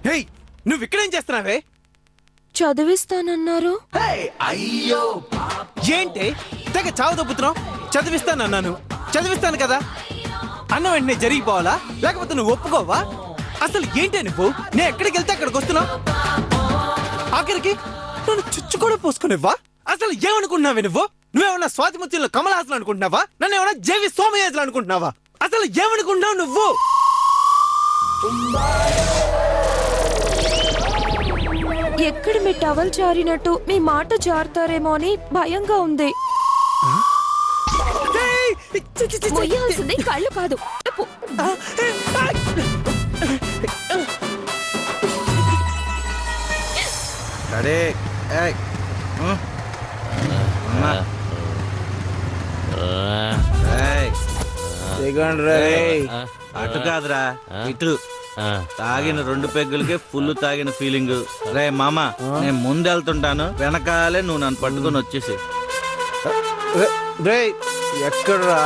హే, నువ్వు ఇక్కడేం చేస్తున్నావే? చదివిస్తానన్నారు. ఏంటి తెగ చావు దొబ్బుతున్నావు? చదివిస్తానన్నాను, చదివిస్తాను కదా. అన్న వెంటనే జరిగిపోవాలా, లేకపోతే నువ్వు ఒప్పుకోవా? అసలు ఏంటి నువ్వు? నేను ఎక్కడికి వెళ్తే అక్కడికి వస్తున్నావు. ఆఖరికి నన్ను చుచ్చు కూడా పోసుకునేవా? అసలు ఏమనుకుంటున్నావే నువ్వు? నువ్వేమన్నా స్వాతిముత్యంలో కమల్ హాసన్ అనుకుంటున్నావా? నన్ను ఏమన్నా జేవి సోమయాజులు అనుకుంటున్నావా? అసలు ఏమనుకుంటున్నావు నువ్వు? ఎక్కడ మీ టవల్ జారినట్టు మీ మాట జారుతారేమో అని భయంగా ఉంది. మొయ్యాల్సింది కళ్ళు కాదు. అటు కాదురా, ఇటు. తాగిన 2 పెగ్గులకే ఫుల్ తాగిన ఫీలింగ్. రే మామ, నేను ముందెళ్తుంటాను, వెనకాలే నువ్వు నన్ను పట్టుకొని వచ్చేసి. ఎక్కడరా?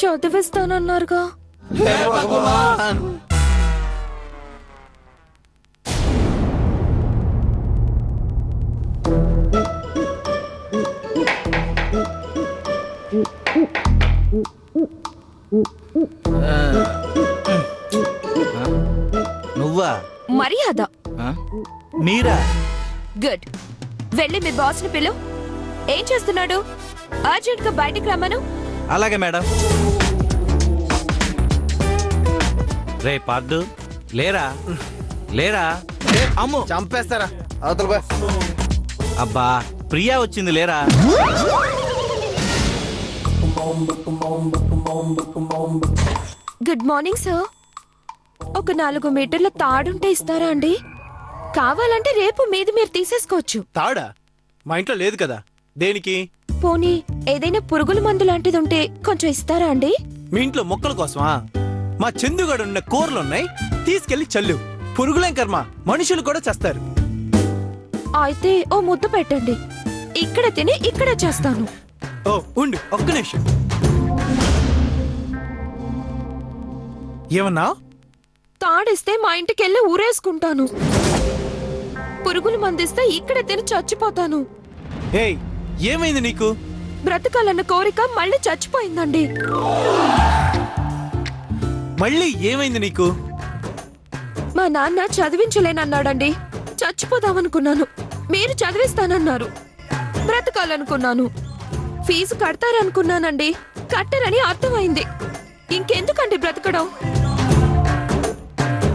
చదివిస్తానన్నారుగా. నువ్వా? మర్యాద. మీరా? గుడ్. వెళ్ళి మీ బాస్ ని పిలు. ఏం చేస్తున్నాడు? అర్జెంట్ గా బయటికి రమ్మను. అలాగే మేడం. రే పార్దు, లేరా లేరా? అమ్మో, చంపేస్తారా అవతల. అబ్బా, ప్రియా వచ్చింది, లేరా? Good morning sir. ఒక 4 మీటర్ల తాడుంటే ఇస్తారా అండి? కావాలంటే రేపు మీది మీరు తీసేసుకోవచ్చు. తాడా? మా ఇంట్లో లేదు కదా. దేనికి? పోనీ ఏదైనా పురుగుల మందు లాంటిది ఉంటే కొంచెం ఇస్తారా అండి? మీ ఇంట్లో మొక్కల కోసమా? మా చందుగాడు ఉన్న కూరలున్నాయి, తీసుకెళ్లి చల్లు. పురుగులేం కర్మ, మనుషులు కూడా చేస్తారు. అయితే ఓ ముద్ద పెట్టండి, ఇక్కడ తిని ఇక్కడ చేస్తాను. ఓ ఉండు, ఒక్క నిమిషం. ఏమన్నా? తాడిస్తే మా ఇంటికెళ్ళి ఊరేసుకుంటాను. పురుగుల మందిస్తే ఇక్కడ తిని చచ్చిపోతాను. ఏయ్, ఏమైంది నీకు? బ్రతకాలన్న కోరిక మళ్ళీ చచ్చిపోయిందండి. మళ్ళీ ఏమైంది నీకు? మా నాన్న చదివించలేనన్నాడండి. చచ్చిపోదామనుకున్నాను. మీరు చదివిస్తానన్నారు. బ్రతకాలనుకున్నాను. ఫీజు కడతారనుకున్నానండి. కట్టరని అర్థమైంది. ఇంకెందుకండి బ్రతకడం?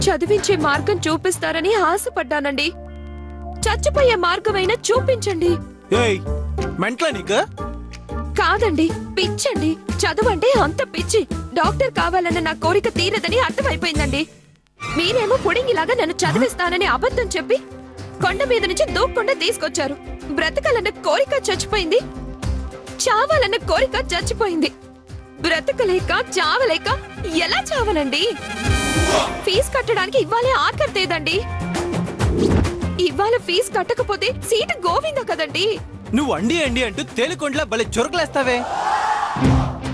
చదివించే మార్గం చూపిస్తారని ఆశపడ్డానండి. చచ్చిపోయే మార్గమైనా చూపించండి. ఏయ్, మెంట్లా నీకు? కాదండి, పిచ్చండి. చదువంటే అంత పిచ్చి. డాక్టర్ కావాలన్న నా కోరిక తీరదని అర్థమైపోయిందండి. మీరేమో పుడింగిలాగా నన్ను చదివిస్తానని అబద్ధం చెప్పి కొండ మీద నుంచి దూక్కుండా తీసుకొచ్చారు. బ్రతకాలన్న కోరిక చచ్చిపోయింది, చావాలన్న కోరిక చచ్చిపోయింది. బ్రతకలేక చావలేక ఎలా చావనండి? ఫీజు కట్టడానికి ఇవ్వాలే ఆఖరి తేదండి. ఇవాళ ఫీజు కట్టకపోతే సీటు గోవిందా కదండి. నువ్వు అండి అండి అంటూ తేలికొండలా భలే చురకలేస్తావే.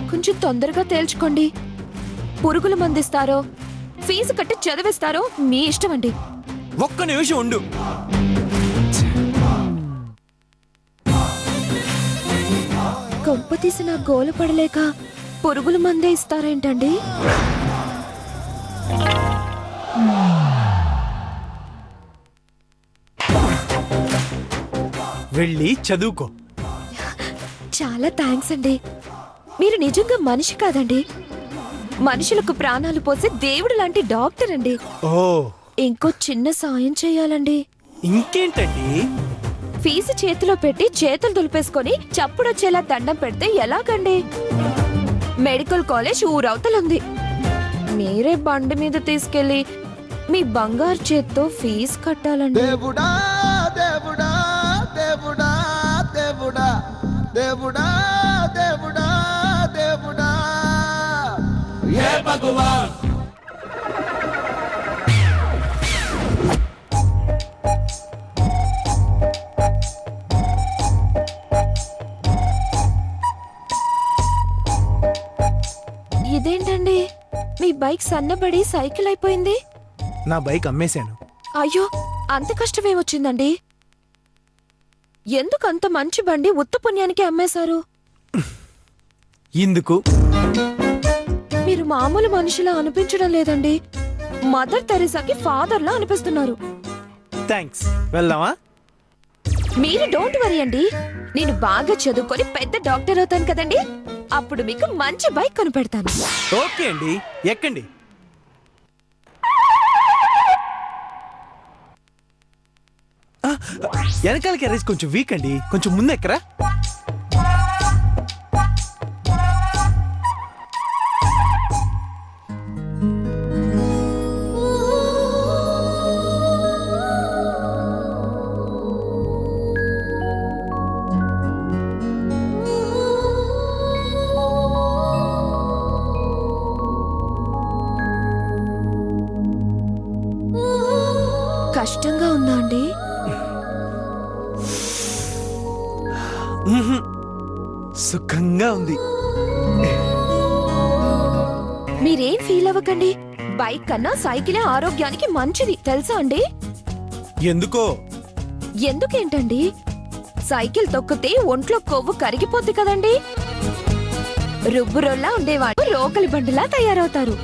కొంచెం తొందరగా తేల్చుకోండి. పురుగులు మందిస్తారో ఫీజు కట్టి చదివిస్తారో మీ ఇష్టం అండి. ఒక్క నిమిషం ఉండు. కొంప తీసిన గోల పడలేక పురుగుల మందే ఇస్తారేంటండి? వెళ్ళి చదువుకో. చాలా థ్యాంక్స్ అండి. మీరు నిజంగా మనిషి కాదండి, మనుషులకు ప్రాణాలు పోసే దేవుడు లాంటి డాక్టర్ అండి. ఓ, ఇంకో చిన్న సాయం చేయాలండి. ఇంకేంటండి? ఫీజు చేతిలో పెట్టి చేతులు దులిపేసుకొని చప్పుడొచ్చేలా దండం పెడితే ఎలాగండి? మెడికల్ కాలేజ్ ఊరవతలుంది. మీరే బండి మీద తీసుకెళ్లి మీ బంగారు చేత్తో ఫీజు కట్టాలండి. దేవుడా దేవుడా దేవుడా దేవుడా దేవుడా దేవుడా దేవుడా ఇదేంటండి మీ బైక్ సన్నబడి సైకిల్ అయిపోయింది? నా బైక్ అమ్మేశాను. అయ్యో, అంత కష్టమేమొచ్చిందండి? ఎందుకు అంత మంచి బండి ఉత్త పుణ్యానికి అమ్మేశారు? ఇందుకు మీరు మామూలు మనిషిలా అనిపించడం లేదండి. మదర్ తెరెసాకి ఫాదర్ లా అనిపిస్తున్నారు. థ్యాంక్స్. వెళ్దామా? మీరు డోంట్ వరీ అండి, నేను బాగా చదువుకొని పెద్ద డాక్టర్ అవుతాను కదండి. అప్పుడు మీకు మంచి బైక్ కొనిపెడతాను. ఓకే అండి, ఎక్కండి. ఆ, వెనకాల క్యారేజ్ కొంచెం వీక్ అండి, కొంచెం ముందు ఎక్కరా. కష్టంగా ఉందా అండి? సుఖంగా ఉంది. మీరేం ఫీల్ అవ్వకండి. బైక్ కన్నా సైకిలే ఆరోగ్యానికి మంచిది తెలుసా అండి? ఎందుకో? ఎందుకేంటండి, సైకిల్ తొక్కితే ఒంట్లో కొవ్వు కరిగిపోద్ది కదండి. రుబ్బురోల్లా ఉండేవాడు రోకలి బండిలా తయారవుతారు.